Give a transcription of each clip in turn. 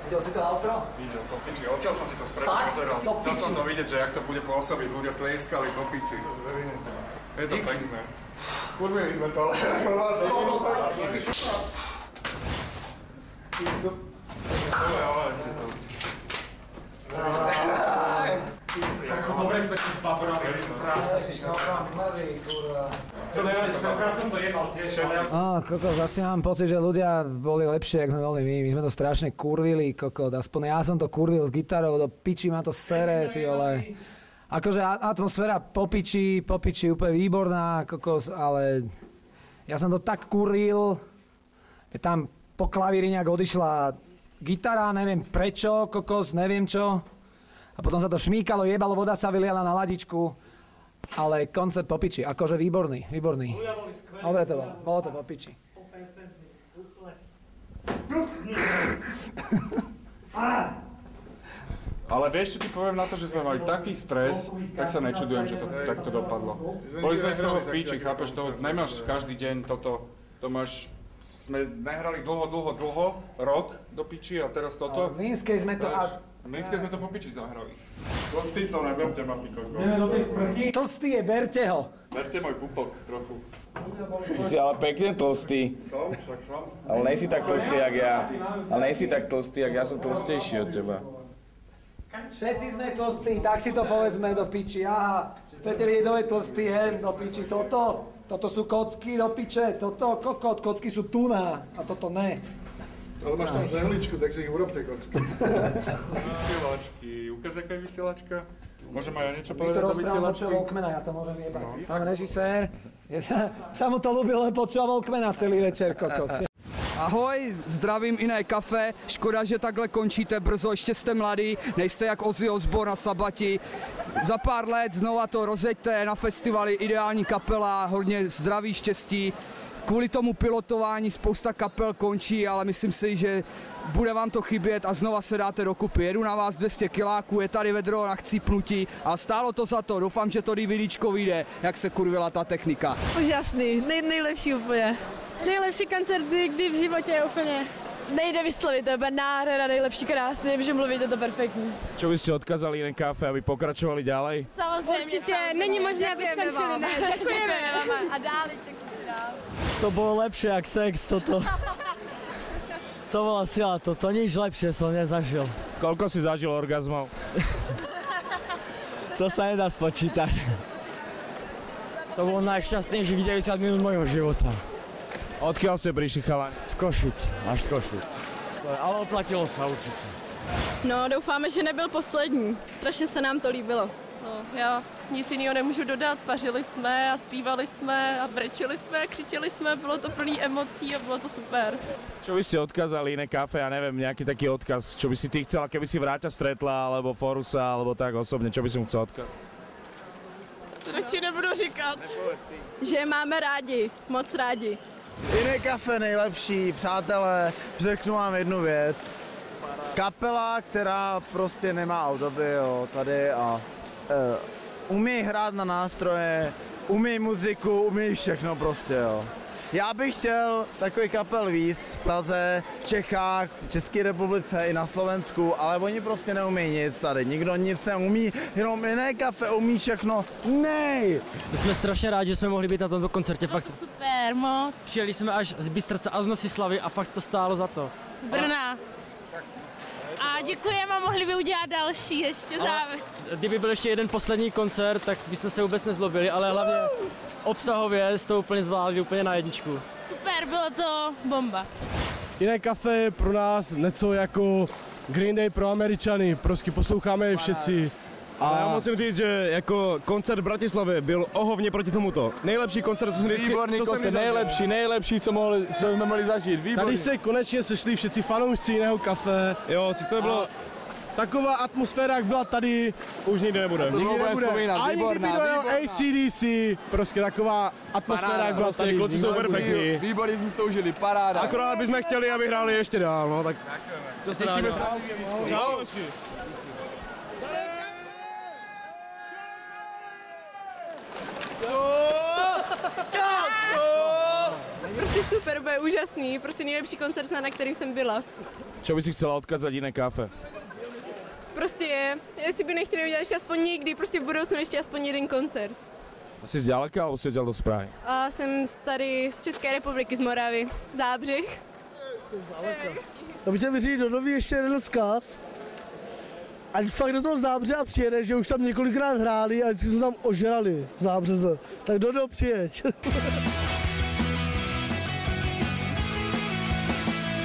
Videl si to outro? Videl, po piči. Odtiaľ som si to spredu pozeral. Chcel som to vidieť, že jak to bude pôsobiť. Ľudia tlieskali po piči. Je to pekné. Kurve, vidíme to, ale... Dobre sme si s babrami, práce. Kokos, asi mám pocit, že ľudia boli lepšie, jak sme boli my. My sme to strašne kurvili, kokos. Aspoň ja som to kurvil s gitarou, do piči ma to sere, ty vole. Akože atmosféra po piči úplne výborná, kokos, ale ja som to tak kurvil, že tam po klavíri nejak odišla gitara, neviem prečo, kokos, neviem čo. A potom sa to šmíkalo, jebalo, voda sa vyliala na ladičku. Ale koncert po piči, akože výborný. Ľudia boli skvelí. Dobre to bolo to po piči. 100% úplne. Ale vieš, čo ti poviem na to, že sme mali taký stres, tak sa nečudujem, že to takto dopadlo. Boli sme z toho v piči, chápeš, to nemáš každý deň toto, to máš... Sme nahrali dlho, rok do piči a teraz toto. V Línskej sme to... V Línskej sme to po piči zahrali. Tlstý som, neberte ma pikot. Tlstý je, berte ho. Berte môj pupok trochu. Ty si ale pekne tlstý. Ale nejsi tak tlstý, jak ja. Ale nejsi tak tlstý, jak ja som tlstejší od teba. Všetci sme tlstí, tak si to povedzme do piči. Aha, chcete vidieť, kto je tlstý, do piči. Toto sú kocky do piče, toto kokot, kocky sú tuná a toto ne. Ale máš tam žehličku, tak si ich urobte kocky. Vysielačky, ukáž, aká je vysielačka? Môžem aj ja niečo povedať do vysielačky? Viktor rozpráva Walkmana, ja to môžem jebať. Pán režisér, sa mu to ľúbilo, počúva Walkmana celý večer, kokos. Ahoj, zdravím Jiné kafe, škoda, že takhle končíte brzo, ještě jste mladý, nejste jak Ozzy Osbourne na Sabati. Za pár let znova to rozjeďte na festivaly, ideální kapela, hodně zdraví, štěstí. Kvůli tomu pilotování spousta kapel končí, ale myslím si, že bude vám to chybět a znova se dáte dokupy. Jedu na vás 200 kiláků, je tady vedro na chcípnutí a stálo to za to. Doufám, že to DVDčko vyjde, jak se kurvila ta technika. Úžasný, nejlepší úplně. Nejlepší koncerty, kdy v životě je úplně. Nejde vyslovit, to je nádhera, nejlepší, krásný, nemůžu mluvit, je to perfektní. Čo by ste odkázali Jiné kafe, aby pokračovali ďalej? Samozřejmě, určitě, není možné, aby skončili, ne, děkujeme a dál, dál. To bolo lepšie jak sex, toto. To bola sila, to nič lepšie som nezažil. Koľko si zažil orgazmov? To sa nedá spočítať. To bolo najšťastnejších 90 minút mojho života. Odkiaľ ste prišli, chalani? Z Košic, až z Košic. Ale oplatilo sa určite. No, doufáme, že nebyl poslední. Strašně se nám to líbilo. No, já nic jiného nemůžu dodat. Pařili jsme a zpívali jsme a brečeli jsme a křičeli jsme. Bylo to plný emocí a bylo to super. Čo by ste odkázali Jiné kafe, ja neviem, nejaký taký odkaz, čo by si ty chcela, keby si Vráťa stretla, alebo Forusa, alebo tak osobne, čo by si mu chcel odkázať? Radši nebudu říkat. Že je máme rádi, moc rádi. Jiné kafe nejlepší, přátelé, řeknu vám jednu věc. Kapela, která prostě nemá období, jo, tady a umí hrát na nástroje, umí muziku, umí všechno prostě, jo. Já bych chtěl takový kapel víc v Praze, v Čechách, v České republice i na Slovensku, ale oni prostě neumí nic tady, nikdo nic neumí, jenom Jiné kafe umí všechno, nej! My jsme strašně rádi, že jsme mohli být na tomto koncertě, fakt. Super, moc. Přijeli jsme až z Bystrce a z Nosislavy a fakt to stálo za to. Z Brna. A děkujeme a mohli by udělat další ještě závěr. Kdyby byl ještě jeden poslední koncert, tak bychom se vůbec nezlobili, ale hlavně obsahově jste to úplně zvládli, úplně na jedničku. Super, bylo to bomba. Jiné kafe je pro nás něco jako Green Day pro Američany, prostě posloucháme je všetci. A já musím říct, že jako koncert v Bratislavě byl ohovně proti tomuto. Nejlepší koncert, co jsem nejlepší, co jsme mohli zažít. Výborný. Tady se konečně sešli všetci fanoušci Jiného kafe. Jo, to bylo... Taková atmosféra, jak byla tady, už nikdy nebude. Nikdy nebude. Ani kdyby dojel AC/DC, prostě taková atmosféra, jak byla tady. Kluci jsou perfektní. Výborně jsme to užili, paráda. Akorát bychom chtěli, aby hráli ještě dál, no tak... Co se těšíme se. Čau. Prostě super, bude úžasný, prostě nejlepší koncert, na kterým jsem byla. Čo by si chcela odkázať iné kafe? Prostě, jestli by nechtěli udělat ještě aspoň někdy, prostě v budoucnu ještě aspoň jeden koncert. Jsi zďaleka, alebo si odtiaľ z Prahy? A jsem tady z České republiky, z Moravy, Zábřeh. Já bych chtěl vyřídit do Nový ještě jeden vzkaz. Ať fakt do toho Zábřeha přijede, že už tam několikrát hráli a vždycky jsme tam ožrali v Zábřeze. Tak do přijeď.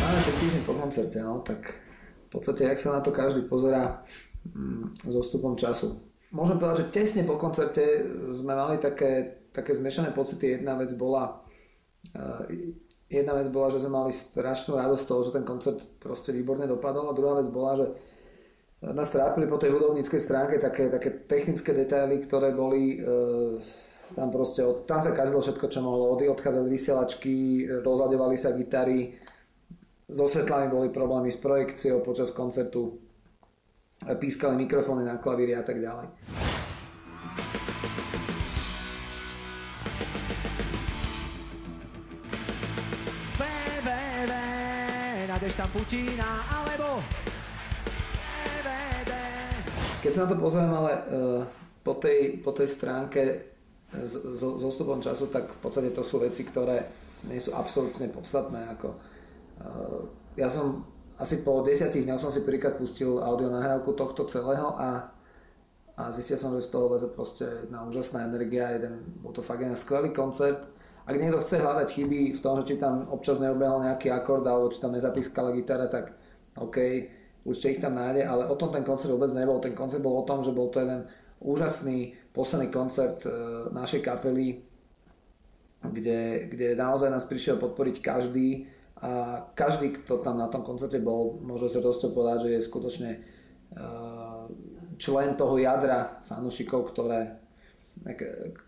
Máme 5 týždň po koncerte, no, tak v podstate, jak sa na to každý pozerá s odstupom času. Môžem povedať, že tesne po koncerte sme mali také zmiešané pocity. Jedna vec bola, že sme mali strašnú radosť z toho, že ten koncert proste výborne dopadol, a druhá vec bola, že nás trápili po tej hudobníckej stránke také technické detaily, ktoré boli tam sa kazilo všetko, čo mohlo. Odchádzali vysielačky, rozľaďovali sa gitary, so svetlami boli problémy, s projekciou počas koncertu, pískali mikrofóny na klavíri a tak ďalej. Nájdeš tam Putina, alebo Keď sa na to pozriem, ale po tej stránke s odstupom času, tak v podstate to sú veci, ktoré nie sú absolútne podstatné. Ja som asi po 10 dňoch som si prvýkrát pustil audio nahrávku tohto celého a zistil som, že z toho leze proste jedna úžasná energia, bol to fakt jeden skvelý koncert. Ak niekto chce hľadať chyby v tom, že či tam občas neobehol nejaký akord alebo či tam nezapískala gitara, tak OK, určite ich tam nájde, ale o tom ten koncert vôbec nebol. Ten koncert bol o tom, že bol to jeden úžasný posledný koncert našej kapely, kde naozaj nás prišiel podporiť každý. A každý, kto tam na tom koncerte bol, môže sa dosť povedať, že je skutočne člen toho jadra fanúšikov,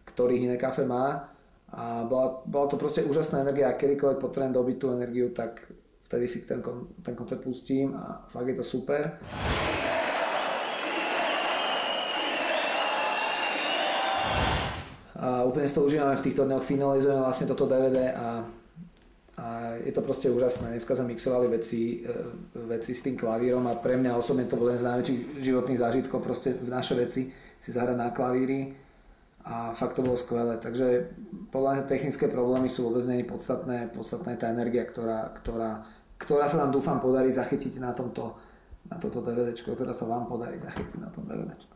ktorých iné kafe má. A bola to proste úžasná energia, a kedykoľvek potrebujem dobiť tú energiu, tak vtedy si ten koncert pustím a fakt je to super. A úplne si to užívame v týchto dňoch, finalizujeme vlastne toto DVD a je to proste úžasné. Dneska sme mixovali veci s tým klavírom a pre mňa osobne to bol jeden z najväčších životných zážitkov, proste v naše veci si zahrať na klavíri a fakt to bolo skvelé. Takže podľa mňa technické problémy sú vôbec nie podstatné je tá energia, ktorá sa nám dúfam podarí zachytiť na toto DVDčko, ktorá sa vám podarí zachytiť na tom DVDčku.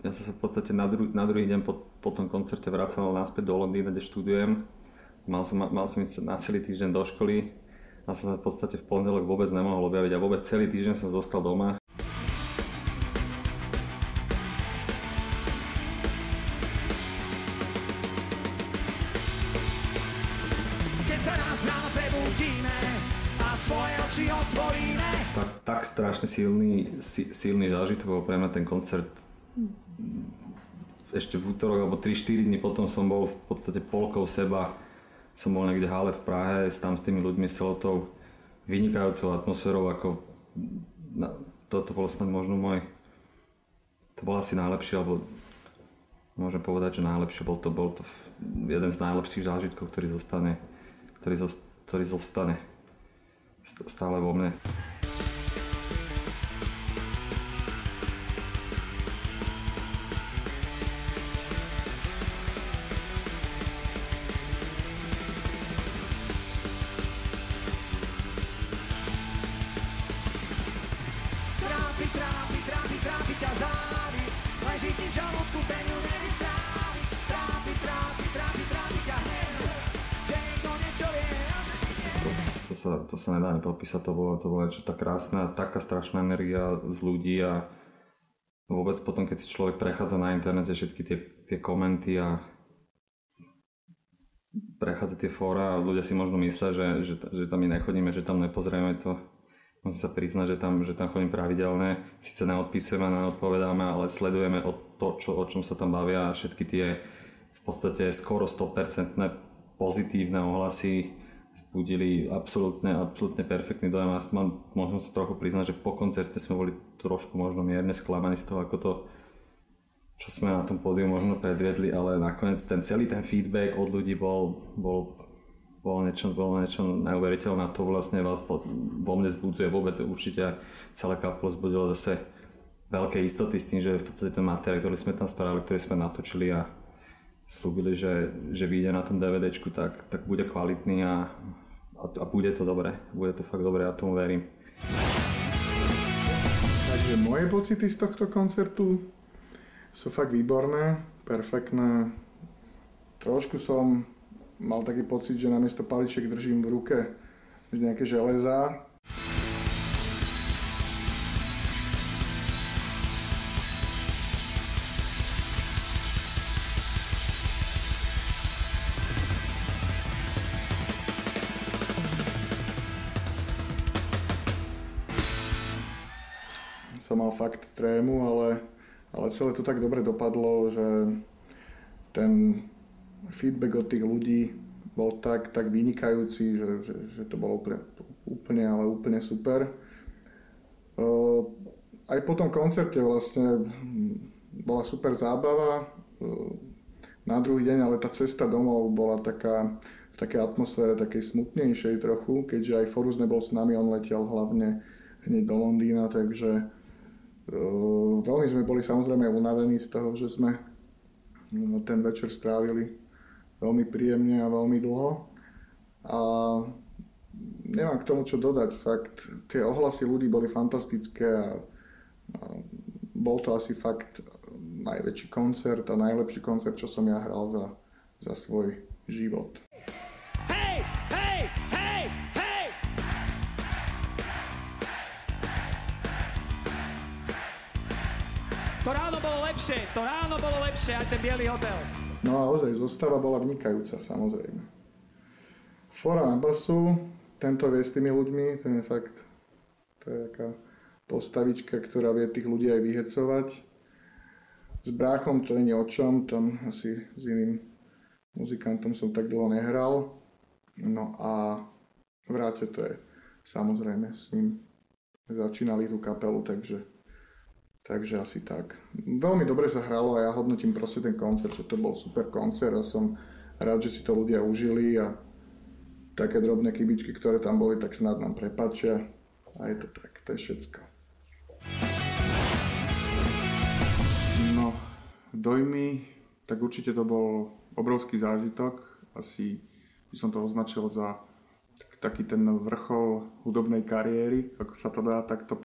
Ja som sa v podstate na druhý deň po tom koncerte vracal naspäť do Londýna, kde študujem. Mal som ísť na celý týždeň do školy a som sa v podstate v pondelok vôbec nemohol objaviť a vôbec celý týždeň som zostal doma. keď sa raz ráno prebudíme a svoje oči otvoríme. Tak strašne silný zážitok bol pre mňa ten koncert. Ešte v útorok alebo 3-4 dní potom som bol v podstate polkou seba. Som bol niekde v hale v Prahe, tam s tými ľuďmi, s celou tou vynikajúcou atmosférou, ako toto bolo snad možno to bol asi najlepší, alebo môžem povedať, že najlepšie, bol to jeden z najlepších zážitkov, ktorý zostane stále vo mne. Trápi ťa závisť, leží ti v žalúdku, ten ju nevystrávi. Trápi ťa hnev, že niekto niečo vie a že nie. To sa nedá nepopísať, to bolo tá krásna, taká strašná energia z ľudí a vôbec potom, keď si človek prechádza na internete všetky tie komenty a prechádza tie fóra a ľudia si možno myslia, že tam my nechodíme, že tam nepozrieme to. Musím sa priznať, že tam chodím pravidelne, síce neodpísujeme, neodpovedáme, ale sledujeme o čom sa tam bavia a všetky tie v podstate skoro 100% pozitívne ohlasy vzbudili absolútne perfektný dojem a možno sa trochu priznať, že po koncerte sme boli trošku možno mierne sklamaní z toho, ako to, čo sme na tom pódiu možno predviedli, ale nakoniec celý ten feedback od ľudí bol bolo niečo neuveriteľné a to vlastne vás vo mne zbudzuje vôbec určite celé kapelo zbudilo zase veľké istoty s tým, že v podstate ten materiál, ktorý sme tam spravili, ktorý sme natočili a slúbili, že vyjde na tom DVDčku, tak bude kvalitný a bude to dobré, bude to fakt dobré, ja tomu verím. Takže moje pocity z tohto koncertu sú fakt výborné, perfektné. Trošku som mal taký pocit, že namiesto paličiek držím v ruke nejaké železá. Som mal fakt trému, ale celé to tak dobre dopadlo, že ten feedback od tých ľudí bol tak vynikajúci, že to bolo úplne super. Aj po tom koncerte vlastne bola super zábava na druhý deň, ale tá cesta domov bola v takej atmosfére, takej smutnejšej trochu, keďže aj Forus nebol s nami, on letel hlavne hneď do Londýna, takže veľmi sme boli samozrejme unavení z toho, že sme ten večer strávili veľmi príjemne a veľmi dlho. A nemám k tomu čo dodať, fakt tie ohlasy ľudí boli fantastické a bol to asi fakt najväčší koncert a najlepší koncert, čo som ja hral za svoj život. To ráno bolo lepšie, aj ten biely hotel. No a ozaj, zostava bola vynikajúca, samozrejme. Fora na basu, tento vie s tými ľuďmi, to je fakt, to je taká postavička, ktorá vie tých ľudí aj vyhecovať. S bráchom to není o čom, tam asi s iným muzikantom som tak dlho nehral. No a Vráťo to je, samozrejme, s ním začínali tú kapelu, takže asi tak. Veľmi dobre sa hralo a ja hodnotím proste ten koncert, že to bol super koncert a som rád, že si to ľudia užili a také drobné chybičky, ktoré tam boli, tak snad nám prepáčia a je to tak, to je všetko. No, dojmy, tak určite to bol obrovský zážitok, asi by som to označil za taký ten vrchol hudobnej kariéry, ako sa to dá takto